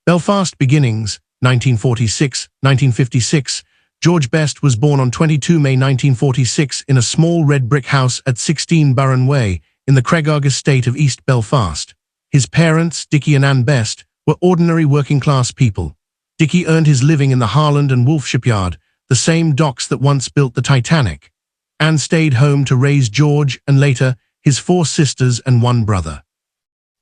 Belfast beginnings, 1946-1956. George Best was born on 22 May 1946 in a small red brick house at 16 Burren Way, in the Cregagh estate of East Belfast. His parents, Dickie and Ann Best, were ordinary working-class people. Dickie earned his living in the Harland and Wolff shipyard, the same docks that once built the Titanic. Ann stayed home to raise George and later his 4 sisters and 1 brother.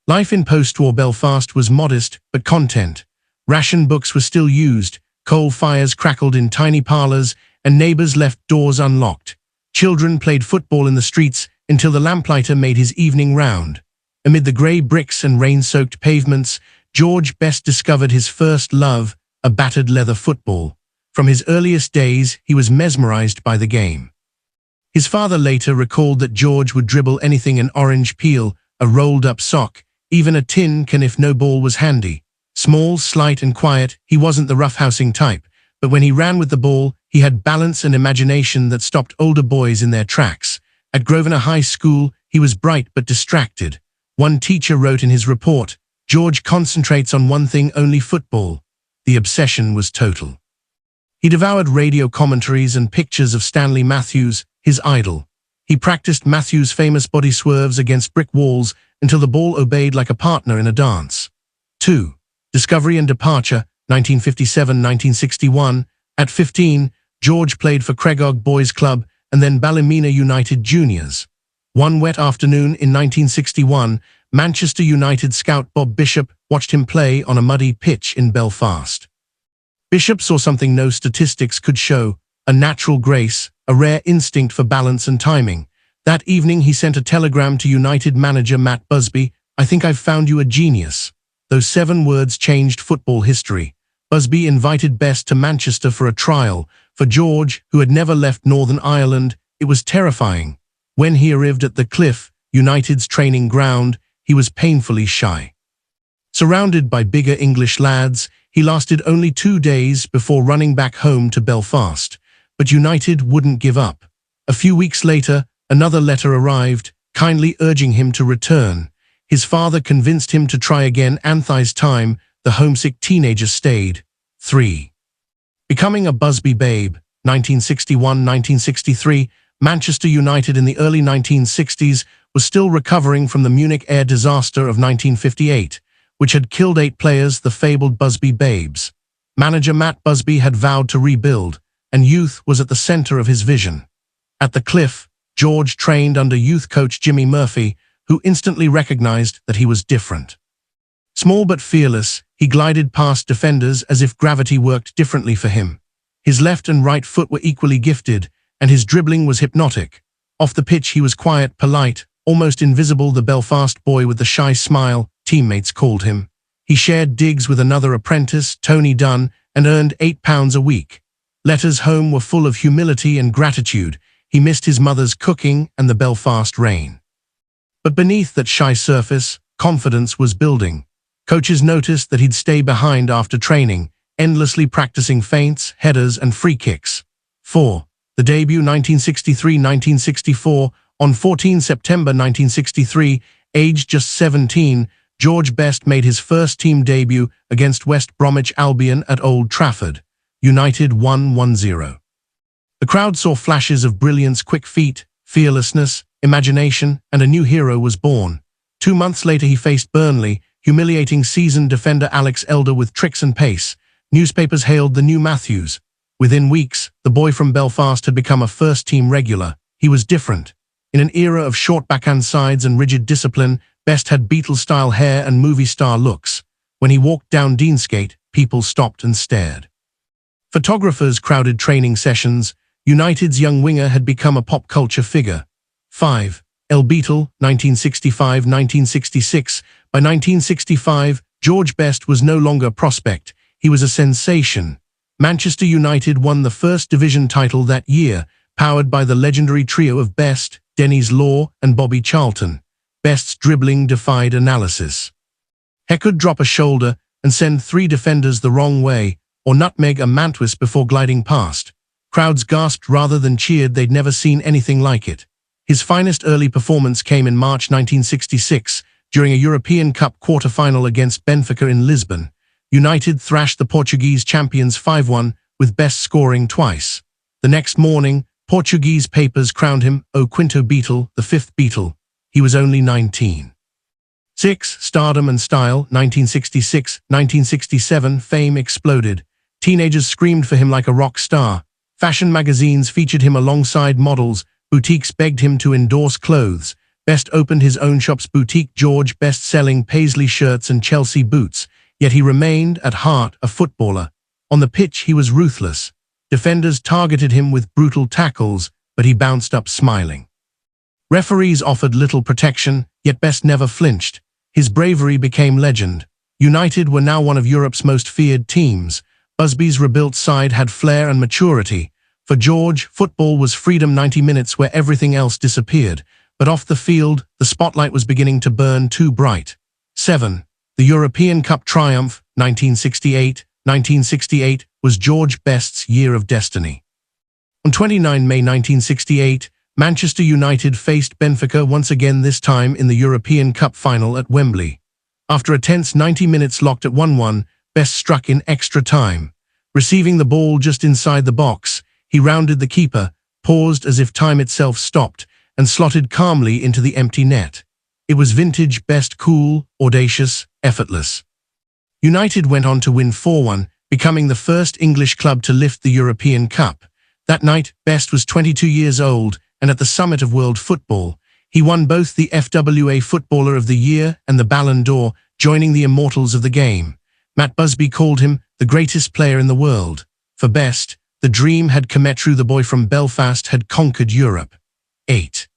Life in post-war Belfast was modest but content. Ration books were still used, coal fires crackled in tiny parlours, and neighbours left doors unlocked. Children played football in the streets until the lamplighter made his evening round. Amid the grey bricks and rain-soaked pavements, George Best discovered his first love, a battered leather football. From his earliest days, he was mesmerised by the game. His father later recalled that George would dribble anything: an orange peel, a rolled-up sock, even a tin can if no ball was handy. Small, slight and quiet, he wasn't the roughhousing type, but when he ran with the ball, he had balance and imagination that stopped older boys in their tracks. At Grosvenor High School, he was bright but distracted. One teacher wrote in his report, "George concentrates on one thing only: football." The obsession was total. He devoured radio commentaries and pictures of Stanley Matthews, his idol. He practiced Matthews' famous body swerves against brick walls until the ball obeyed like a partner in a dance. 2. Discovery and departure, 1957-1961. At 15, George played for Cregagh Boys Club and then Ballymena United Juniors. One wet afternoon in 1961, Manchester United scout Bob Bishop watched him play on a muddy pitch in Belfast. Bishop saw something no statistics could show: a natural grace, a rare instinct for balance and timing. That evening he sent a telegram to United manager Matt Busby, "I think I've found you a genius." Those 7 words changed football history. Busby invited Best to Manchester for a trial. For George, who had never left Northern Ireland, it was terrifying. When he arrived at the Cliff, United's training ground, he was painfully shy. Surrounded by bigger English lads, he lasted only 2 days before running back home to Belfast. But United wouldn't give up. A few weeks later, another letter arrived, kindly urging him to return. His father convinced him to try again. Anthai's time, the homesick teenager stayed. 3. Becoming a Busby babe, 1961-1963, Manchester United in the early 1960s was still recovering from the Munich air disaster of 1958, which had killed 8 players, the fabled Busby Babes. Manager Matt Busby had vowed to rebuild, and youth was at the centre of his vision. At the Cliff, George trained under youth coach Jimmy Murphy, who instantly recognized that he was different. Small but fearless, he glided past defenders as if gravity worked differently for him. His left and right foot were equally gifted, and his dribbling was hypnotic. Off the pitch he was quiet, polite, almost invisible, the Belfast boy with the shy smile, teammates called him. He shared digs with another apprentice, Tony Dunn, and earned £8 a week. Letters home were full of humility and gratitude. He missed his mother's cooking and the Belfast rain. But beneath that shy surface, confidence was building. Coaches noticed that he'd stay behind after training, endlessly practicing feints, headers and free kicks. 4. The debut, 1963-1964. On 14 September 1963, aged just 17, George Best made his first team debut against West Bromwich Albion at Old Trafford. United won 1-0. The crowd saw flashes of brilliance, quick feet, fearlessness, imagination, and a new hero was born. 2 months later he faced Burnley, humiliating seasoned defender Alex Elder with tricks and pace. Newspapers hailed the new Matthews. Within weeks, the boy from Belfast had become a first-team regular. He was different. In an era of short backhand sides and rigid discipline, Best had Beatle-style hair and movie-star looks. When he walked down Deansgate, people stopped and stared. Photographers crowded training sessions. United's young winger had become a pop culture figure. 5. El Beatle, 1965-1966. By 1965, George Best was no longer a prospect. He was a sensation. Manchester United won the first division title that year, powered by the legendary trio of Best, Dennis Law, and Bobby Charlton. Best's dribbling defied analysis. He could drop a shoulder and send 3 defenders the wrong way, or nutmeg a Mantwis before gliding past. Crowds gasped rather than cheered. They'd never seen anything like it. His finest early performance came in March 1966, during a European Cup quarter-final against Benfica in Lisbon. United thrashed the Portuguese champions 5-1, with Best scoring twice. The next morning, Portuguese papers crowned him O Quinto Beatle, the fifth Beatle. He was only 19. 6. Stardom and style. 1966-1967 fame exploded. Teenagers screamed for him like a rock star. Fashion magazines featured him alongside models. Boutiques begged him to endorse clothes. Best opened his own shop's boutique George Best selling Paisley shirts and Chelsea boots. Yet he remained, at heart, a footballer. On the pitch he was ruthless. Defenders targeted him with brutal tackles, but he bounced up smiling. Referees offered little protection, yet Best never flinched. His bravery became legend. United were now one of Europe's most feared teams. Busby's rebuilt side had flair and maturity. For George, football was freedom 90 minutes where everything else disappeared. But off the field, the spotlight was beginning to burn too bright. 7. The European Cup triumph, 1968 was George Best's year of destiny. On 29 May 1968, Manchester United faced Benfica once again, this time in the European Cup final at Wembley. After a tense 90 minutes locked at 1-1, Best struck in extra time. Receiving the ball just inside the box, he rounded the keeper, paused as if time itself stopped, and slotted calmly into the empty net. It was vintage Best, cool, audacious, effortless. United went on to win 4-1, becoming the first English club to lift the European Cup. That night, Best was 22 years old, and at the summit of world football, he won both the FWA Footballer of the Year and the Ballon d'Or, joining the immortals of the game. Matt Busby called him the greatest player in the world. For Best, the dream had come true. The boy from Belfast had conquered Europe. 8.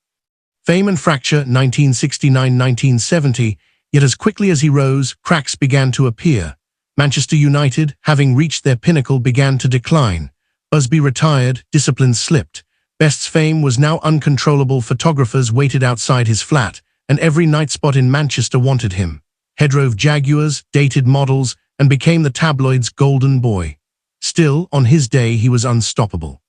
Fame and fracture. 1969-1970, yet as quickly as he rose, cracks began to appear. Manchester United, having reached their pinnacle, began to decline. Busby retired, discipline slipped. Best's fame was now uncontrollable. Photographers waited outside his flat, and every night spot in Manchester wanted him. He drove Jaguars, dated models, and became the tabloids' golden boy. Still, on his day, he was unstoppable.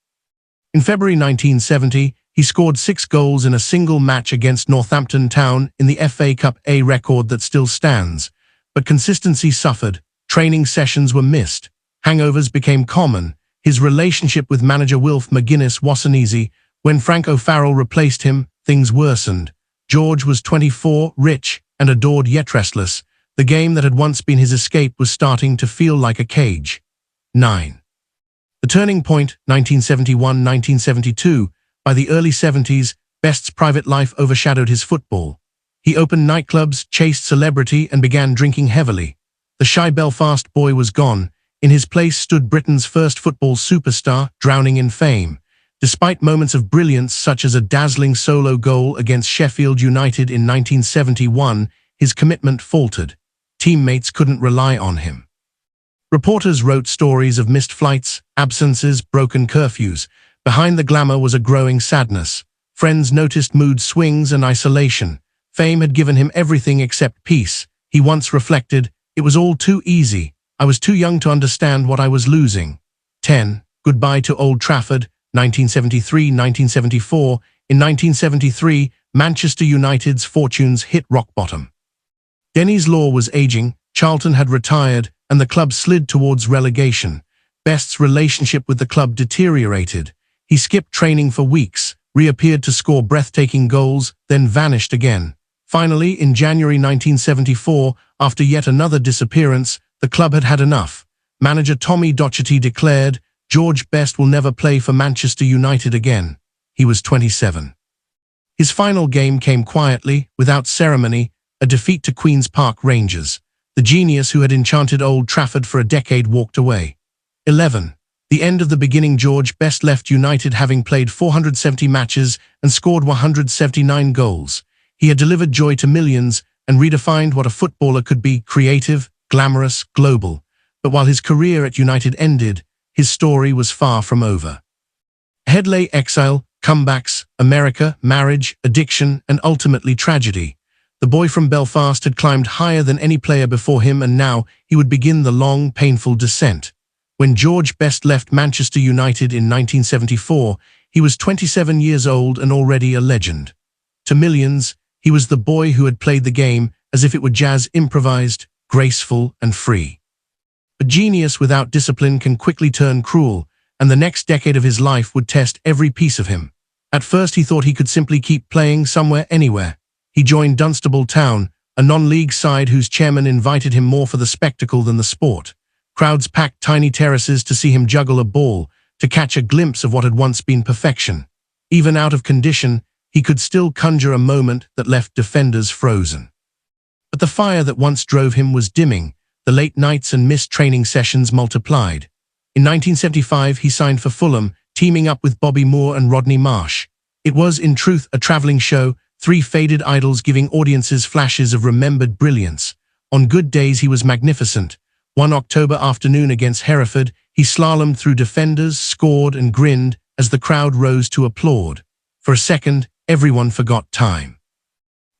In February 1970, he scored 6 goals in a single match against Northampton Town in the FA Cup, a record that still stands. But consistency suffered. Training sessions were missed. Hangovers became common. His relationship with manager Wilf McGuinness wasn't easy. When Frank O'Farrell replaced him, things worsened. George was 24, rich, and adored yet restless. The game that had once been his escape was starting to feel like a cage. 9. The turning point, 1971-1972. By the early 70s, Best's private life overshadowed his football. He opened nightclubs, chased celebrity, and began drinking heavily. The shy Belfast boy was gone. In his place stood Britain's first football superstar, drowning in fame. Despite moments of brilliance such as a dazzling solo goal against Sheffield United in 1971, his commitment faltered. Teammates couldn't rely on him. Reporters wrote stories of missed flights, absences, broken curfews. Behind the glamour was a growing sadness. Friends noticed mood swings and isolation. Fame had given him everything except peace. He once reflected, "It was all too easy. I was too young to understand what I was losing." 10. Goodbye to Old Trafford, 1973-1974. In 1973, Manchester United's fortunes hit rock bottom. Dennis Law was aging, Charlton had retired, and the club slid towards relegation. Best's relationship with the club deteriorated. He skipped training for weeks, reappeared to score breathtaking goals, then vanished again. Finally, in January 1974, after yet another disappearance, the club had had enough. Manager Tommy Docherty declared, "George Best will never play for Manchester United again." He was 27. His final game came quietly, without ceremony, a defeat to Queen's Park Rangers. The genius who had enchanted Old Trafford for a decade walked away. 11. The end of the beginning. George Best left United having played 470 matches and scored 179 goals. He had delivered joy to millions and redefined what a footballer could be: creative, glamorous, global. But while his career at United ended, his story was far from over. Ahead lay exile, comebacks, America, marriage, addiction, and ultimately tragedy. The boy from Belfast had climbed higher than any player before him, and now he would begin the long, painful descent. When George Best left Manchester United in 1974, he was 27 years old and already a legend. To millions, he was the boy who had played the game as if it were jazz, improvised, graceful, and free. genius without discipline can quickly turn cruel, and the next decade of his life would test every piece of him. At first he thought he could simply keep playing somewhere, anywhere. He joined Dunstable Town, a non-league side whose chairman invited him more for the spectacle than the sport. Crowds packed tiny terraces to see him juggle a ball, to catch a glimpse of what had once been perfection. Even out of condition, he could still conjure a moment that left defenders frozen. But the fire that once drove him was dimming. The late nights and missed training sessions multiplied. In 1975, he signed for Fulham, teaming up with Bobby Moore and Rodney Marsh. It was, in truth, a travelling show, three faded idols giving audiences flashes of remembered brilliance. On good days he was magnificent. One October afternoon against Hereford, he slalomed through defenders, scored and grinned as the crowd rose to applaud. For a second, everyone forgot time.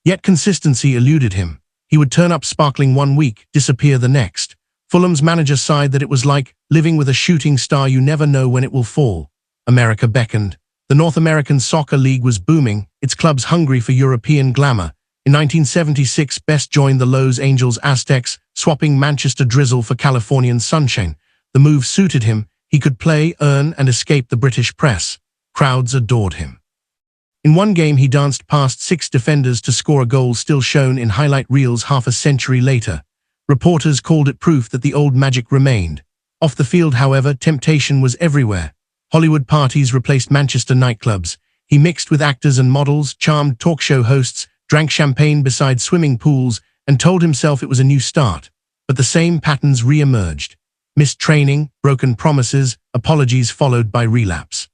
Yet consistency eluded him. He would turn up sparkling one week, disappear the next. Fulham's manager sighed that it was like living with a shooting star, you never know when it will fall. America beckoned. The North American Soccer League was booming, its clubs hungry for European glamour. In 1976, Best joined the Los Angeles Aztecs, swapping Manchester drizzle for Californian sunshine. The move suited him. He could play, earn, and escape the British press. Crowds adored him. In one game he danced past 6 defenders to score a goal still shown in highlight reels half a century later. Reporters called it proof that the old magic remained. Off the field, however, temptation was everywhere. Hollywood parties replaced Manchester nightclubs. He mixed with actors and models, charmed talk show hosts, drank champagne beside swimming pools, and told himself it was a new start. But the same patterns re-emerged. Missed training, broken promises, apologies followed by relapse.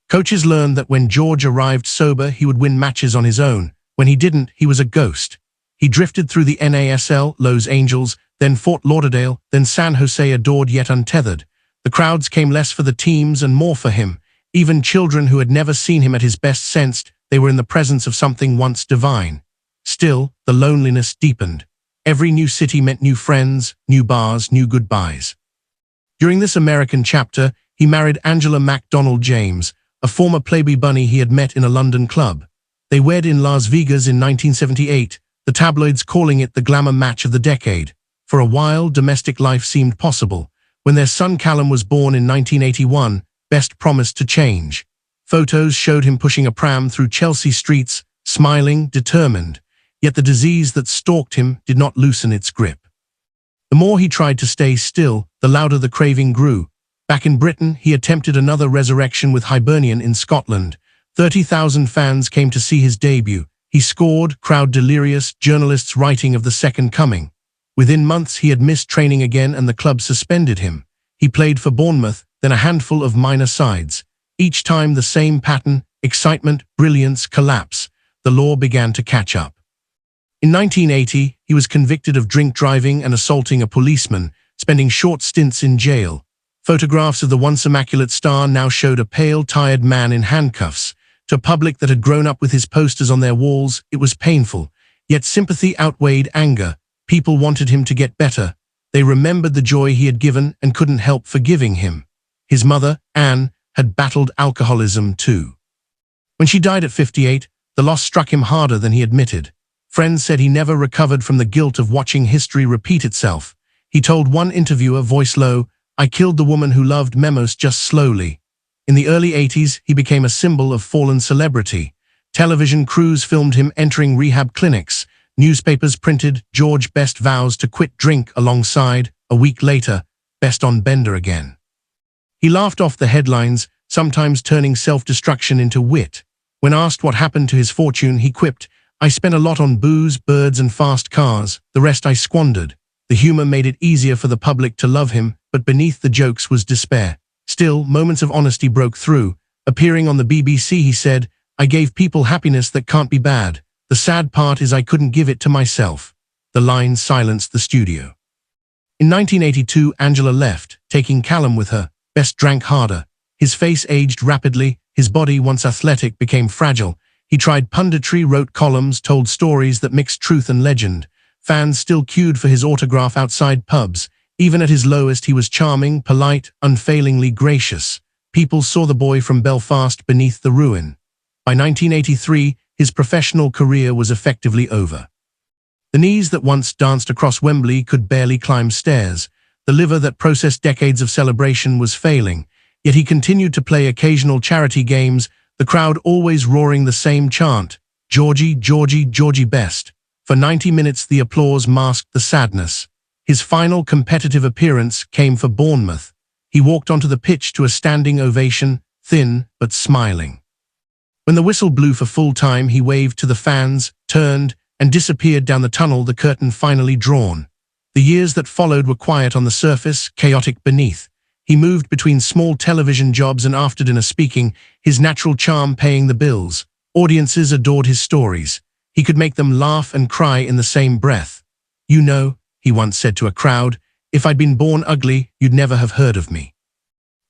Coaches learned that when George arrived sober, he would win matches on his own. When he didn't, he was a ghost. He drifted through the NASL, Los Angeles, then Fort Lauderdale, then San Jose, adored yet untethered. The crowds came less for the teams and more for him. Even children who had never seen him at his best sensed they were in the presence of something once divine. Still, the loneliness deepened. Every new city meant new friends, new bars, new goodbyes. During this American chapter, he married Angela MacDonald James, a former Playboy bunny he had met in a London club. They wed in Las Vegas in 1978, the tabloids calling it the glamour match of the decade. For a while, domestic life seemed possible. When their son Callum was born in 1981, Best promised to change. Photos showed him pushing a pram through Chelsea streets, smiling, determined. Yet the disease that stalked him did not loosen its grip. The more he tried to stay still, the louder the craving grew. Back in Britain, he attempted another resurrection with Hibernian in Scotland. 30,000 fans came to see his debut. He scored, crowd delirious, journalists writing of the second coming. Within months, he had missed training again and the club suspended him. He played for Bournemouth, then a handful of minor sides. Each time the same pattern: excitement, brilliance, collapse. The law began to catch up. In 1980, he was convicted of drink driving and assaulting a policeman, spending short stints in jail. Photographs of the once immaculate star now showed a pale, tired man in handcuffs. To a public that had grown up with his posters on their walls, it was painful. Yet sympathy outweighed anger. People wanted him to get better. They remembered the joy he had given and couldn't help forgiving him. His mother, Anne, had battled alcoholism too. When she died at 58, the loss struck him harder than he admitted. Friends said he never recovered from the guilt of watching history repeat itself. He told one interviewer, voice low, "I killed the woman who loved Memos just slowly." In the early 80s, he became a symbol of fallen celebrity. Television crews filmed him entering rehab clinics. Newspapers printed, "George Best vows to quit drink" alongside, a week later, "Best on bender again." He laughed off the headlines, sometimes turning self-destruction into wit. When asked what happened to his fortune, he quipped, "I spent a lot on booze, birds and fast cars. The rest I squandered." The humor made it easier for the public to love him, but beneath the jokes was despair. Still, moments of honesty broke through. Appearing on the BBC, he said, "I gave people happiness that can't be bad. The sad part is I couldn't give it to myself." The line silenced the studio. In 1982, Angela left, taking Callum with her. Best drank harder. His face aged rapidly. His body, once athletic, became fragile. He tried punditry, wrote columns, told stories that mixed truth and legend. Fans still queued for his autograph outside pubs. Even at his lowest, he was charming, polite, unfailingly gracious. People saw the boy from Belfast beneath the ruin. By 1983, his professional career was effectively over. The knees that once danced across Wembley could barely climb stairs. The liver that processed decades of celebration was failing, yet he continued to play occasional charity games, the crowd always roaring the same chant, "Georgie, Georgie, Georgie Best." For 90 minutes the applause masked the sadness. His final competitive appearance came for Bournemouth. He walked onto the pitch to a standing ovation, thin but smiling. When the whistle blew for full time, he waved to the fans, turned, and disappeared down the tunnel, the curtain finally drawn. The years that followed were quiet on the surface, chaotic beneath. He moved between small television jobs and after-dinner speaking, his natural charm paying the bills. Audiences adored his stories. He could make them laugh and cry in the same breath. "You know," he once said to a crowd, "if I'd been born ugly, you'd never have heard of me."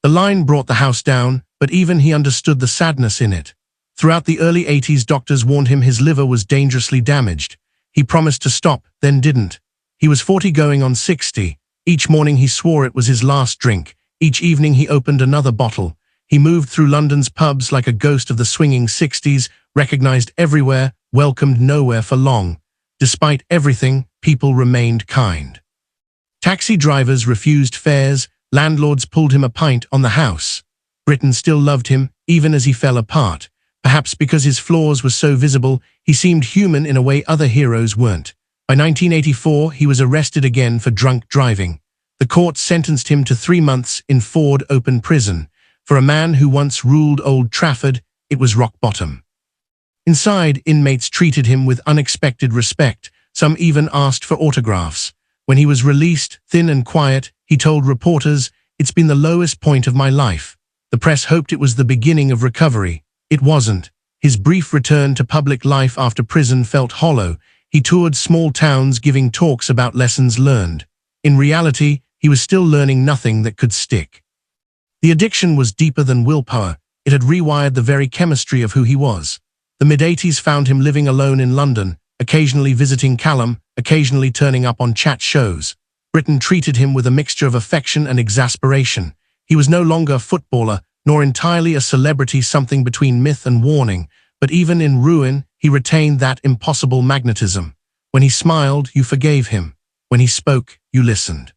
The line brought the house down, but even he understood the sadness in it. Throughout the early 80s, doctors warned him his liver was dangerously damaged. He promised to stop, then didn't. He was 40 going on 60. Each morning he swore it was his last drink. Each evening he opened another bottle. He moved through London's pubs like a ghost of the swinging 60s, recognized everywhere, welcomed nowhere for long. Despite everything, people remained kind. Taxi drivers refused fares, landlords pulled him a pint on the house. Britain still loved him, even as he fell apart. Perhaps because his flaws were so visible, he seemed human in a way other heroes weren't. By 1984, he was arrested again for drunk driving. The court sentenced him to 3 months in Ford Open Prison. For a man who once ruled Old Trafford, it was rock bottom. Inside, inmates treated him with unexpected respect. Some even asked for autographs. When he was released, thin and quiet, he told reporters, "It's been the lowest point of my life." The press hoped it was the beginning of recovery. It wasn't. His brief return to public life after prison felt hollow. He toured small towns giving talks about lessons learned. In reality, he was still learning nothing that could stick. The addiction was deeper than willpower. It had rewired the very chemistry of who he was. The mid-80s found him living alone in London, occasionally visiting Callum, occasionally turning up on chat shows. Britain treated him with a mixture of affection and exasperation. He was no longer a footballer, nor entirely a celebrity, something between myth and warning, but even in ruin, he retained that impossible magnetism. When he smiled, you forgave him. When he spoke, you listened.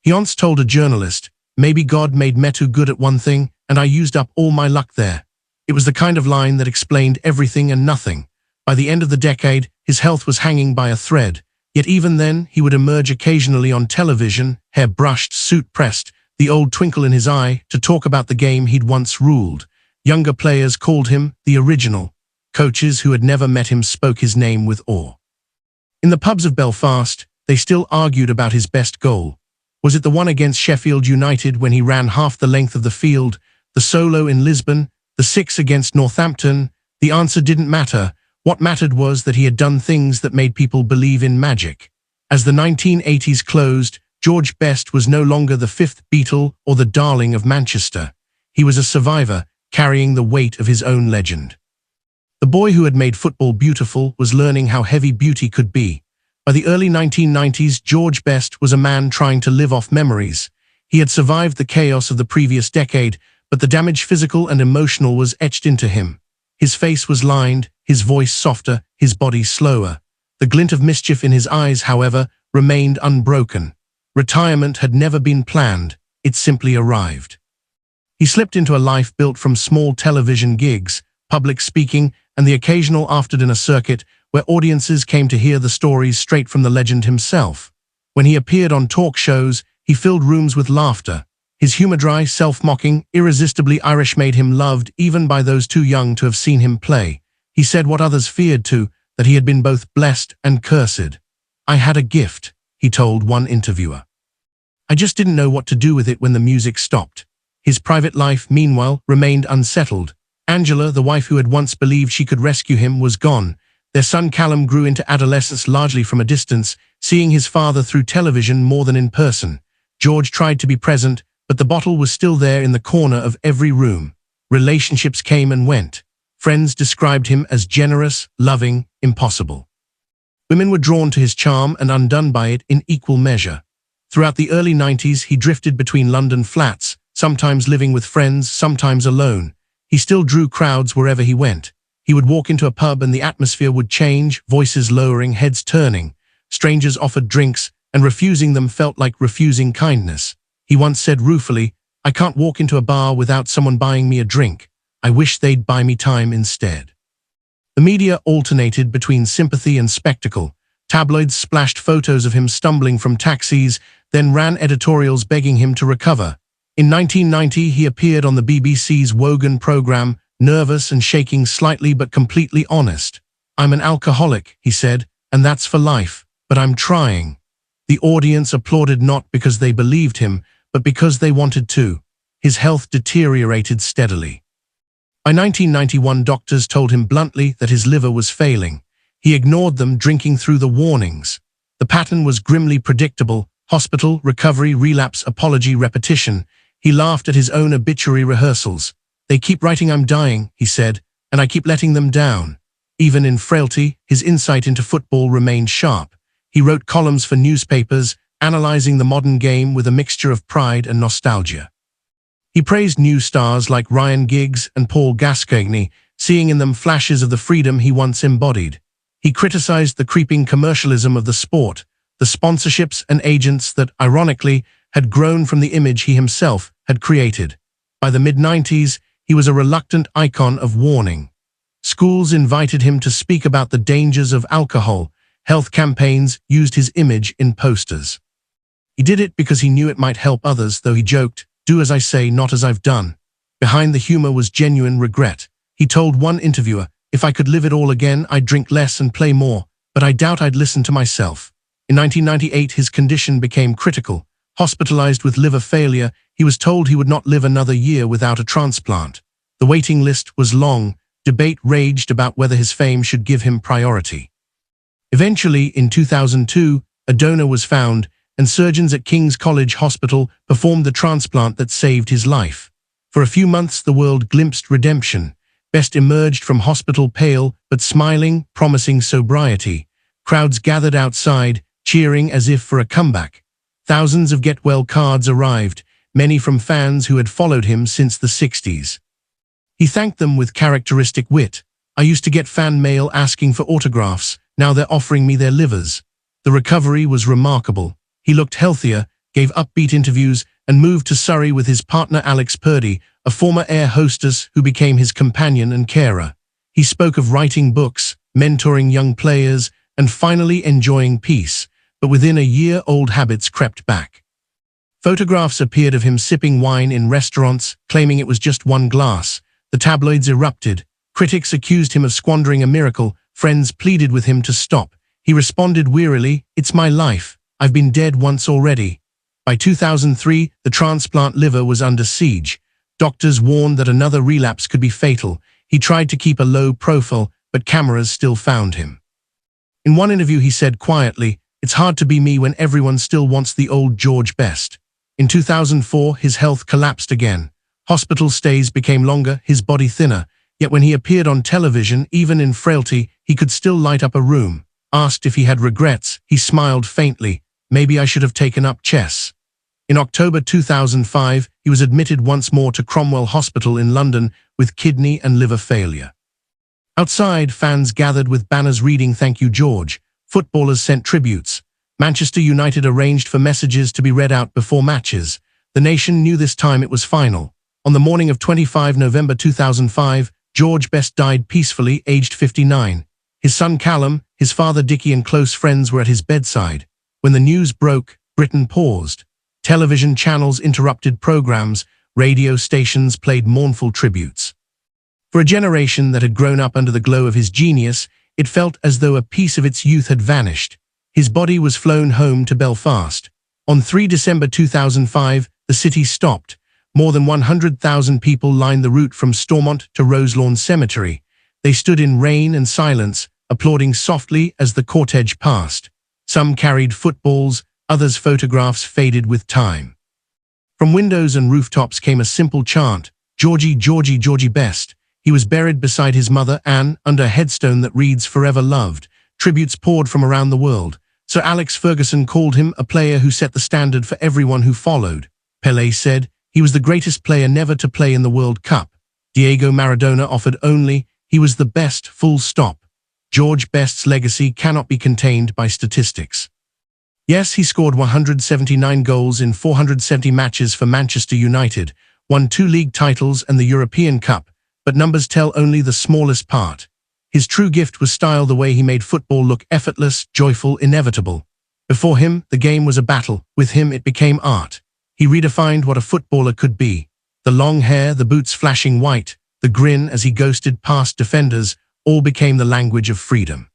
He once told a journalist, "Maybe God made me too good at one thing, and I used up all my luck there." It was the kind of line that explained everything and nothing. By the end of the decade, his health was hanging by a thread. Yet even then, he would emerge occasionally on television, hair brushed, suit pressed, the old twinkle in his eye, to talk about the game he'd once ruled. Younger players called him the original. Coaches who had never met him spoke his name with awe. In the pubs of Belfast, they still argued about his best goal. Was it the one against Sheffield United when he ran half the length of the field, the solo in Lisbon, the 6 against Northampton? The answer didn't matter. What mattered was that he had done things that made people believe in magic. As the 1980s closed, George Best was no longer the 5th Beatle or the darling of Manchester. He was a survivor, carrying the weight of his own legend. The boy who had made football beautiful was learning how heavy beauty could be. By the early 1990s, George Best was a man trying to live off memories. He had survived the chaos of the previous decade, but the damage, physical and emotional, was etched into him. His face was lined, his voice softer, his body slower. The glint of mischief in his eyes, however, remained unbroken. Retirement had never been planned, it simply arrived. He slipped into a life built from small television gigs, public speaking, and the occasional after-dinner circuit where audiences came to hear the stories straight from the legend himself. When he appeared on talk shows, he filled rooms with laughter. His humor, dry, self-mocking, irresistibly Irish, made him loved even by those too young to have seen him play. He said what others feared too, that he had been both blessed and cursed. "I had a gift," he told one interviewer. "I just didn't know what to do with it when the music stopped." His private life, meanwhile, remained unsettled. Angela, the wife who had once believed she could rescue him, was gone. Their son Callum grew into adolescence largely from a distance, seeing his father through television more than in person. George tried to be present, but the bottle was still there in the corner of every room. Relationships came and went. Friends described him as generous, loving, impossible. Women were drawn to his charm and undone by it in equal measure. Throughout the early 90s, he drifted between London flats, sometimes living with friends, sometimes alone. He still drew crowds wherever he went. He would walk into a pub and the atmosphere would change, voices lowering, heads turning. Strangers offered drinks, and refusing them felt like refusing kindness. He once said ruefully, "I can't walk into a bar without someone buying me a drink. I wish they'd buy me time instead." The media alternated between sympathy and spectacle. Tabloids splashed photos of him stumbling from taxis, then ran editorials begging him to recover. In 1990, he appeared on the BBC's Wogan program, nervous and shaking slightly but completely honest. "I'm an alcoholic," he said, "and that's for life, but I'm trying." The audience applauded not because they believed him, but because they wanted to. His health deteriorated steadily. By 1991, doctors told him bluntly that his liver was failing. He ignored them, drinking through the warnings. The pattern was grimly predictable: hospital, recovery, relapse, apology, repetition. He laughed at his own obituary rehearsals. "They keep writing I'm dying," he said, "and I keep letting them down." Even in frailty, his insight into football remained sharp. He wrote columns for newspapers, analyzing the modern game with a mixture of pride and nostalgia. He praised new stars like Ryan Giggs and Paul Gascoigne, seeing in them flashes of the freedom he once embodied. He criticized the creeping commercialism of the sport, the sponsorships and agents that, ironically, had grown from the image he himself had created. By the mid-90s, he was a reluctant icon of warning. Schools invited him to speak about the dangers of alcohol. Health campaigns used his image in posters. He did it because he knew it might help others, though he joked, "Do as I say, not as I've done." Behind the humor was genuine regret. He told one interviewer, "If I could live it all again, I'd drink less and play more, but I doubt I'd listen to myself." In 1998, his condition became critical. Hospitalized with liver failure, he was told he would not live another year without a transplant. The waiting list was long. Debate raged about whether his fame should give him priority. Eventually, in 2002, a donor was found, and surgeons at King's College Hospital performed the transplant that saved his life. For a few months, the world glimpsed redemption. Best emerged from hospital pale but smiling, promising sobriety. Crowds gathered outside, cheering as if for a comeback. Thousands of get-well cards arrived, many from fans who had followed him since the 60s. He thanked them with characteristic wit. "I used to get fan mail asking for autographs. Now they're offering me their livers." The recovery was remarkable. He looked healthier, gave upbeat interviews, and moved to Surrey with his partner Alex Purdy, a former air hostess who became his companion and carer. He spoke of writing books, mentoring young players, and finally enjoying peace, but within a year old habits crept back. Photographs appeared of him sipping wine in restaurants, claiming it was just one glass. The tabloids erupted. Critics accused him of squandering a miracle. Friends pleaded with him to stop. He responded wearily, "It's my life. I've been dead once already." By 2003, the transplant liver was under siege. Doctors warned that another relapse could be fatal. He tried to keep a low profile, but cameras still found him. In one interview, he said quietly, "It's hard to be me when everyone still wants the old George Best." In 2004, his health collapsed again. Hospital stays became longer, his body thinner. Yet when he appeared on television, even in frailty, he could still light up a room. Asked if he had regrets, he smiled faintly. "Maybe I should have taken up chess." In October 2005, he was admitted once more to Cromwell Hospital in London with kidney and liver failure. Outside, fans gathered with banners reading "Thank you, George." Footballers sent tributes. Manchester United arranged for messages to be read out before matches. The nation knew this time it was final. On the morning of 25 November 2005, George Best died peacefully, aged 59. His son Callum, his father Dickie and close friends were at his bedside. When the news broke, Britain paused. Television channels interrupted programs, radio stations played mournful tributes. For a generation that had grown up under the glow of his genius, it felt as though a piece of its youth had vanished. His body was flown home to Belfast. On 3 December 2005, the city stopped. More than 100,000 people lined the route from Stormont to Roselawn Cemetery. They stood in rain and silence, applauding softly as the cortege passed. Some carried footballs, others photographs faded with time. From windows and rooftops came a simple chant, "Georgie, Georgie, Georgie Best." He was buried beside his mother, Anne, under a headstone that reads "Forever Loved." Tributes poured from around the world. Sir Alex Ferguson called him a player who set the standard for everyone who followed. Pelé said, "He was the greatest player never to play in the World Cup." Diego Maradona offered only, "He was the best, full stop." George Best's legacy cannot be contained by statistics. Yes, he scored 179 goals in 470 matches for Manchester United, won 2 league titles and the European Cup, but numbers tell only the smallest part. His true gift was style, the way he made football look effortless, joyful, inevitable. Before him, the game was a battle. With him, it became art. He redefined what a footballer could be. The long hair, the boots flashing white, the grin as he ghosted past defenders, all became the language of freedom.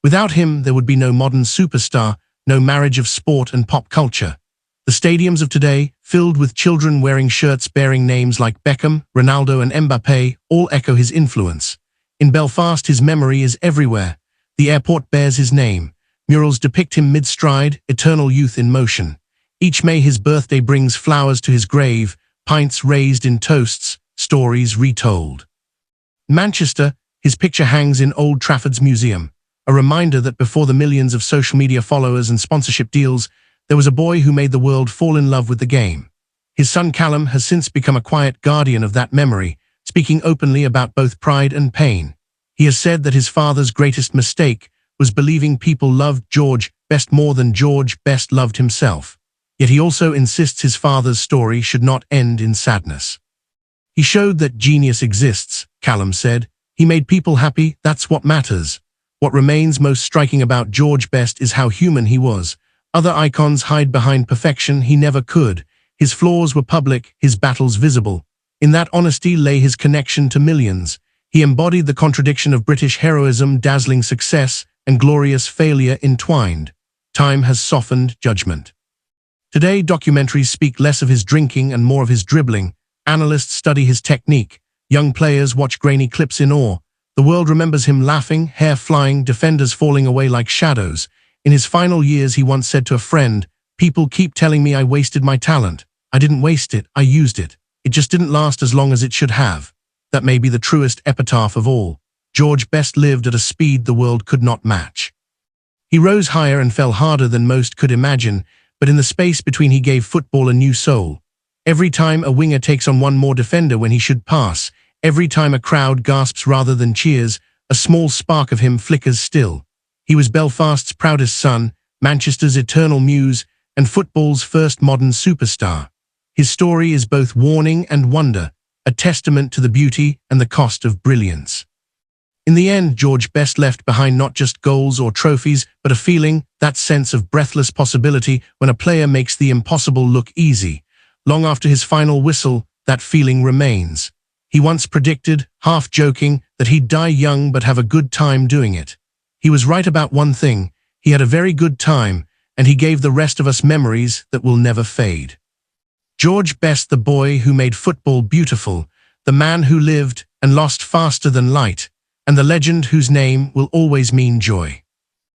Without him, there would be no modern superstar, no marriage of sport and pop culture. The stadiums of today, filled with children wearing shirts bearing names like Beckham, Ronaldo and Mbappé, all echo his influence. In Belfast, his memory is everywhere. The airport bears his name. Murals depict him mid-stride, eternal youth in motion. Each May his birthday brings flowers to his grave, pints raised in toasts, stories retold. Manchester, his picture hangs in Old Trafford's museum, a reminder that before the millions of social media followers and sponsorship deals, there was a boy who made the world fall in love with the game. His son Callum has since become a quiet guardian of that memory, speaking openly about both pride and pain. He has said that his father's greatest mistake was believing people loved George Best more than George Best loved himself. Yet he also insists his father's story should not end in sadness. He showed that genius exists, Callum said. He made people happy, that's what matters. What remains most striking about George Best is how human he was. Other icons hide behind perfection, he never could. His flaws were public, his battles visible. In that honesty lay his connection to millions. He embodied the contradiction of British heroism, dazzling success, and glorious failure entwined. Time has softened judgment. Today, documentaries speak less of his drinking and more of his dribbling. Analysts study his technique. Young players watch grainy clips in awe. The world remembers him laughing, hair flying, defenders falling away like shadows. In his final years, he once said to a friend, "People keep telling me I wasted my talent. I didn't waste it, I used it. It just didn't last as long as it should have." That may be the truest epitaph of all. George Best lived at a speed the world could not match. He rose higher and fell harder than most could imagine, but in the space between he gave football a new soul. Every time a winger takes on one more defender when he should pass, every time a crowd gasps rather than cheers, a small spark of him flickers still. He was Belfast's proudest son, Manchester's eternal muse, and football's first modern superstar. His story is both warning and wonder, a testament to the beauty and the cost of brilliance. In the end, George Best left behind not just goals or trophies, but a feeling, that sense of breathless possibility when a player makes the impossible look easy. Long after his final whistle, that feeling remains. He once predicted, half joking, that he'd die young but have a good time doing it. He was right about one thing: he had a very good time, and he gave the rest of us memories that will never fade. George Best, the boy who made football beautiful, the man who lived and lost faster than light, and the legend whose name will always mean joy.